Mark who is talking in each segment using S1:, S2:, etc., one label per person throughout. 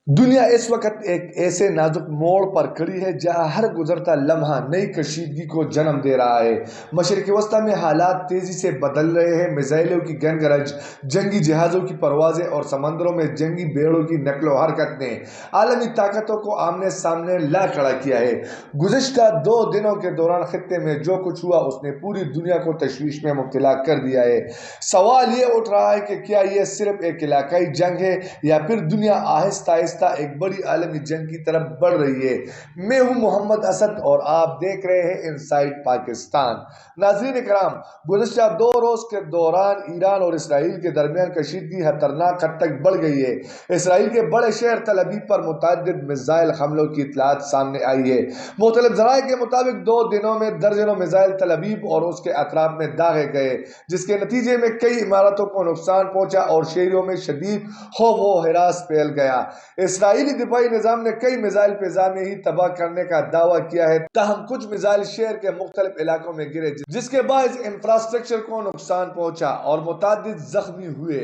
S1: دنیا اس وقت ایک ایسے نازک موڑ پر کھڑی ہے جہاں ہر گزرتا لمحہ نئی کشیدگی کو جنم دے رہا ہے۔ مشرق وسطیٰ میں حالات تیزی سے بدل رہے ہیں۔ میزائلوں کی گنگرج، جنگی جہازوں کی پروازیں اور سمندروں میں جنگی بیڑوں کی نقل و حرکت نے عالمی طاقتوں کو آمنے سامنے لا کھڑا کیا ہے۔ گزشتہ 2 دنوں کے دوران خطے میں جو کچھ ہوا اس نے پوری دنیا کو تشویش میں مبتلا کر دیا ہے۔ سوال یہ اٹھ رہا ہے کہ کیا یہ صرف ایک علاقائی جنگ ہے یا پھر دنیا آہستہ آہستہ ایک بڑی عالمی جنگ کی طرف بڑھ رہی ہے۔ میں ہوں محمد اسد اور آپ دیکھ رہے ہیں انسائیڈ پاکستان۔ ناظرین اکرام، گزشتہ 2 روز کے دوران ایران اور اسرائیل کے درمیان کشیدگی خطرناک حد تک بڑھ گئی ہے۔ اسرائیل کے بڑے شہر تل ابیب پر متعدد میزائل حملوں کی اطلاعات سامنے آئی ہے۔ مختلف ذرائع کے مطابق 2 دنوں میں درجنوں میزائل تل ابیب اور اس کے اطراف میں داغے گئے، جس کے نتیجے میں کئی عمارتوں کو نقصان پہنچا اور شہریوں میں شدید خوف و ہراس پھیل گیا۔ اسرائیلی دفاعی نظام نے کئی میزائل فضا میں ہی تباہ کرنے کا دعویٰ کیا ہے، تاہم کچھ میزائل شہر کے مختلف علاقوں میں گرے جس کے باعث انفراسٹرکچر کو نقصان پہنچا اور متعدد زخمی ہوئے۔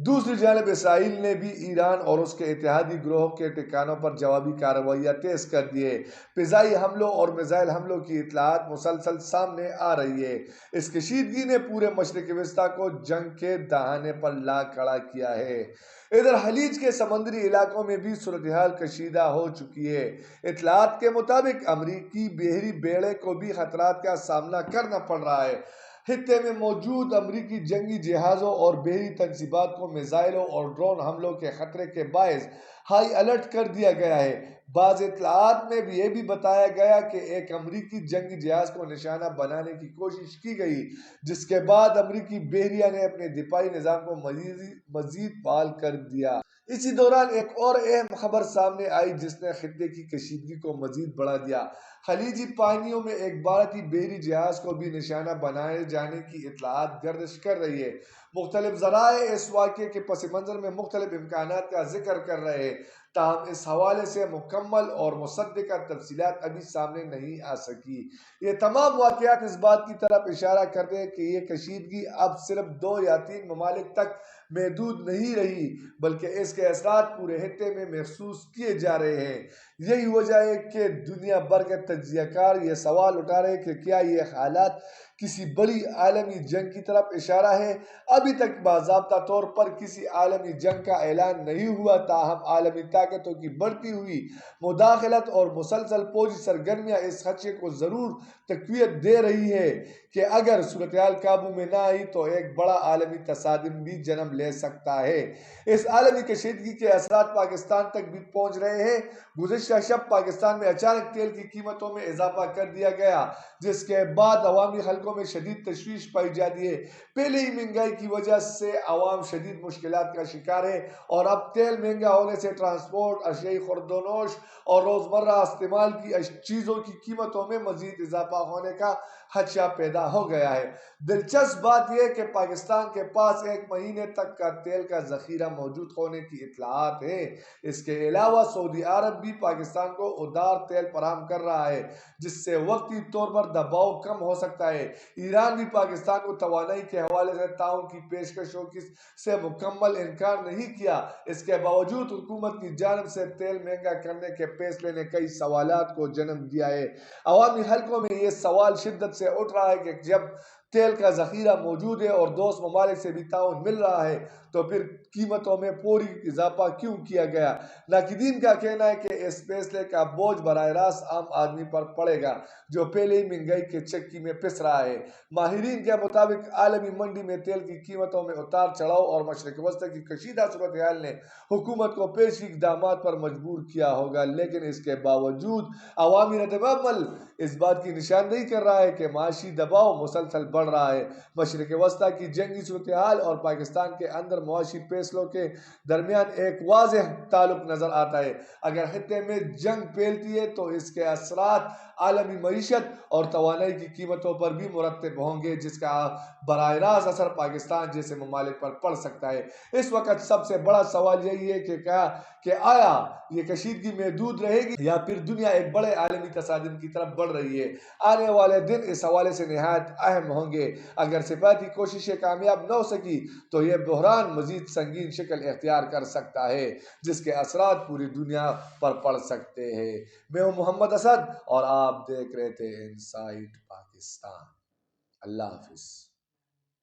S1: دوسری جانب اسرائیل نے بھی ایران اور اس کے اتحادی گروہوں کے ٹھکانوں پر جوابی کارروائیاں تیز کر دی ہیں۔ فضائی حملوں اور میزائل حملوں کی اطلاعات مسلسل سامنے آ رہی ہے۔ اس کشیدگی نے پورے مشرق وسطیٰ کو جنگ کے دہانے پر لا کھڑا کیا ہے۔ ادھر خلیج کے سمندری علاقوں میں بھی صورتحال کشیدہ ہو چکی ہے۔ اطلاعات کے مطابق امریکی بحری بیڑے کو بھی خطرات کا سامنا کرنا پڑ رہا ہے۔ خطے میں موجود امریکی جنگی جہازوں اور بحری تنصیبات کو میزائلوں اور ڈرون حملوں کے خطرے کے باعث ہائی الرٹ کر دیا گیا ہے۔ بعض اطلاعات میں یہ بھی بتایا گیا کہ ایک امریکی جنگی جہاز کو نشانہ بنانے کی کوشش کی گئی، جس کے بعد امریکی بحریہ نے اپنے دفاعی نظام کو مزید فعال کر دیا۔ اسی دوران ایک اور اہم خبر سامنے آئی جس نے خطے کی کشیدگی کو مزید بڑھا دیا۔ خلیجی پانیوں میں ایک بھارتی بحری جہاز کو بھی نشانہ بنائے جانے کی اطلاعات گردش کر رہی ہے۔ مختلف ذرائع اس واقعے کے پس منظر میں مختلف امکانات کا ذکر کر رہے ہیں، تاہم اس حوالے سے مکمل اور مصدقہ تفصیلات ابھی سامنے نہیں آ سکی۔ یہ تمام واقعات اس بات کی طرف اشارہ کرتے ہیں کہ یہ کشیدگی اب صرف 2 یا 3 ممالک تک محدود نہیں رہی، بلکہ اس کے اثرات پورے خطے میں محسوس کیے جا رہے ہیں۔ یہی وجہ ہے کہ دنیا بھر کے تجزیہ کار یہ سوال اٹھا رہے ہیں کہ کیا یہ حالات کسی بڑی عالمی جنگ کی طرف اشارہ ہے۔ ابھی تک باضابطہ طور پر کسی عالمی جنگ کا اعلان نہیں ہوا، تاہم عالمی طاقتوں کی بڑھتی ہوئی مداخلت اور مسلسل فوجی سرگرمیاں اس خدشے کو ضرور تقویت دے رہی ہے کہ اگر صورتحال قابو میں نہ آئی تو ایک بڑا عالمی تصادم بھی جنم لے سکتا ہے۔ اس عالمی کشیدگی کے اثرات پاکستان تک بھی پہنچ رہے ہیں۔ گزشتہ شب پاکستان میں اچانک تیل کی قیمتوں میں اضافہ کر دیا گیا، جس کے بعد عوامی حلقوں میں شدید تشویش پائی جاتی ہے۔ پہلے ہی مہنگائی کی وجہ سے عوام شدید مشکلات کا شکار ہے اور اب تیل مہنگا ہونے سے ٹرانسپورٹ، اشیائی خورد و نوش اور روزمرہ استعمال کی چیزوں کی قیمتوں میں مزید اضافہ ہونے کا خدشہ پیدا ہو گیا ہے۔ دلچسپ بات یہ کہ پاکستان کے پاس 1 مہینے تک کا تیل کا ذخیرہ موجود ہونے کی اطلاعات ہیں۔ اس کے علاوہ سعودی عرب بھی پاکستان کو ادھار تیل فراہم کر رہا ہے، جس سے وقتی طور پر دباؤ کم ہو سکتا ہے۔ ایران بھی پاکستان کو توانائی کے حوالے سے تعاون کی پیشکشوں سے مکمل انکار نہیں کیا۔ اس کے باوجود حکومت کی جانب سے تیل مہنگا کرنے کے فیصلے نے کئی سوالات کو جنم دیا ہے۔ عوامی حلقوں میں یہ سوال شدت سے اٹھ رہا ہے کہ جب تیل کا ذخیرہ موجود ہے اور دوست ممالک سے بھی تعاون مل رہا ہے تو پھر قیمتوں میں فوری اضافہ کیوں کیا گیا؟ ناقدین کا کہنا ہے کہ اس فیصلے کا بوجھ براہ راست عام آدمی پر پڑے گا، جو پہلے ہی مہنگائی کے چکی میں پس رہا ہے۔ ماہرین کے مطابق عالمی منڈی میں تیل کی قیمتوں میں اتار چڑھاؤ اور مشرق وسطیٰ کی کشیدہ صورتحال نے حکومت کو پیشگی اقدامات پر مجبور کیا ہوگا، لیکن اس کے باوجود عوامی رد عمل اس بات کی نشاندہی کر رہا ہے کہ معاشی دباؤ مسلسل بڑھ رہا ہے۔ مشرق وسطیٰ کی جنگی صورتحال اور پاکستان کے اندر معاشی فیصلوں کے درمیان ایک واضح تعلق نظر آتا ہے۔ اگر خطے خطے میں جنگ پھیلتی ہے تو اس کے اثرات عالمی معیشت اور توانائی کی قیمتوں پر بھی مرتب ہوں گے، جس کا براہ راست اثر پاکستان جیسے ممالک پر پڑ سکتا ہے۔ اس وقت سب سے بڑا سوال یہی ہے کہ آیا یہ کشیدگی محدود رہے گی یا پھر دنیا ایک بڑے عالمی تصادم کی طرف بڑھ رہی ہے؟ آنے والے دن اس حوالے سے نہایت اہم ہوں گے۔ اگر سفارتی کوششیں کامیاب نہ ہو سکی تو یہ بحران مزید سنگین شکل اختیار کر سکتا ہے، جس کے اثرات پوری دنیا پر پڑ سکتے ہیں۔ میں ہوں محمد اسد اور آپ دیکھ رہے تھے انسائٹ پاکستان۔ اللہ حافظ۔